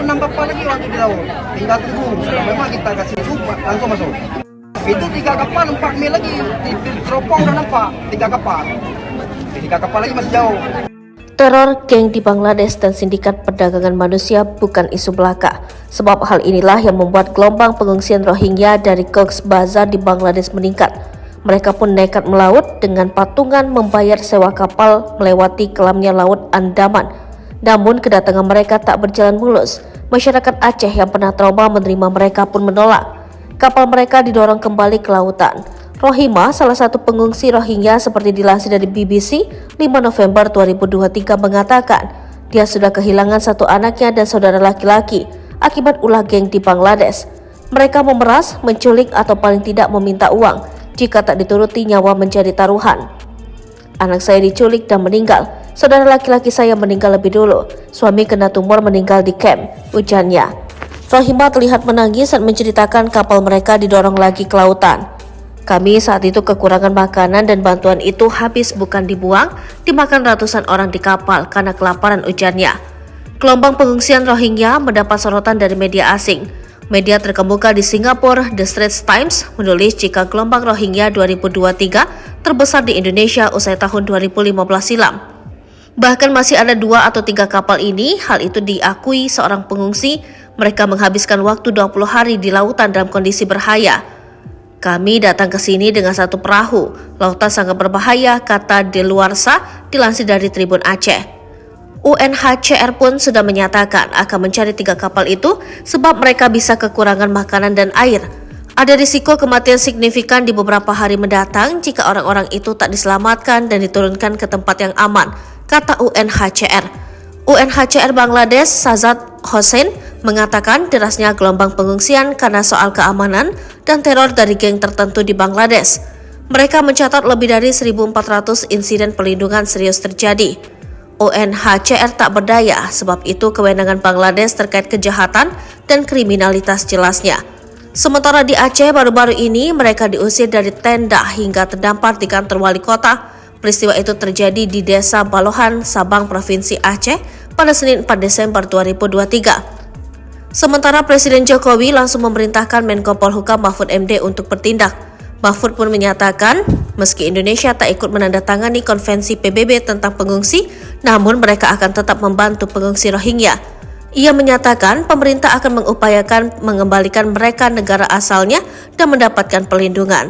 6 kapal lagi lagi di laut. Tinggal tunggu. Memang kita kasih sumpah langsung masuk. Itu 3 kapal 4 mil lagi di teropong udah nampak 3 kapal. 3 kapal lagi masih jauh. Teror geng di Bangladesh dan sindikat perdagangan manusia bukan isu belaka. Sebab hal inilah yang membuat gelombang pengungsian Rohingya dari Cox's Bazar di Bangladesh meningkat. Mereka pun nekat melaut dengan patungan membayar sewa kapal melewati kelamnya Laut Andaman. Namun kedatangan mereka tak berjalan mulus. Masyarakat Aceh yang pernah trauma menerima mereka pun menolak. Kapal mereka didorong kembali ke lautan. Rohima, salah satu pengungsi Rohingya seperti dilansir dari BBC, 5 November 2023 mengatakan dia sudah kehilangan 1 anaknya dan saudara laki-laki akibat ulah geng di Bangladesh. Mereka memeras, menculik atau paling tidak meminta uang. Jika tak dituruti, nyawa menjadi taruhan. Anak saya diculik dan meninggal. Saudara laki-laki saya meninggal lebih dulu. Suami kena tumor meninggal di camp, ujarnya. Rohima terlihat menangis saat menceritakan kapal mereka didorong lagi ke lautan. Kami saat itu kekurangan makanan dan bantuan itu habis bukan dibuang, dimakan ratusan orang di kapal karena kelaparan, ujarnya. Gelombang pengungsian Rohingya mendapat sorotan dari media asing. Media terkemuka di Singapura, The Straits Times, menulis jika gelombang Rohingya 2023 terbesar di Indonesia usai tahun 2015 silam. Bahkan masih ada 2 atau 3 kapal ini, hal itu diakui seorang pengungsi, mereka menghabiskan waktu 20 hari di lautan dalam kondisi berbahaya. Kami datang ke sini dengan 1 perahu, lautan sangat berbahaya, kata Deluarsa, dilansir dari Tribun Aceh. UNHCR pun sudah menyatakan akan mencari 3 kapal itu sebab mereka bisa kekurangan makanan dan air. Ada risiko kematian signifikan di beberapa hari mendatang jika orang-orang itu tak diselamatkan dan diturunkan ke tempat yang aman, kata UNHCR. UNHCR Bangladesh, Sazad Hossein, mengatakan derasnya gelombang pengungsian karena soal keamanan dan teror dari geng tertentu di Bangladesh. Mereka mencatat lebih dari 1.400 insiden perlindungan serius terjadi. UNHCR tak berdaya, sebab itu kewenangan Bangladesh terkait kejahatan dan kriminalitas jelasnya. Sementara di Aceh baru-baru ini mereka diusir dari tenda hingga terdampar di kantor wali kota. Peristiwa itu terjadi di Desa Balohan, Sabang, Provinsi Aceh pada Senin 4 Desember 2023. Sementara Presiden Jokowi langsung memerintahkan Menko Polhukam Mahfud MD untuk bertindak. Mahfud pun menyatakan, meski Indonesia tak ikut menandatangani konvensi PBB tentang pengungsi, namun mereka akan tetap membantu pengungsi Rohingya. Ia menyatakan pemerintah akan mengupayakan mengembalikan mereka negara asalnya dan mendapatkan perlindungan.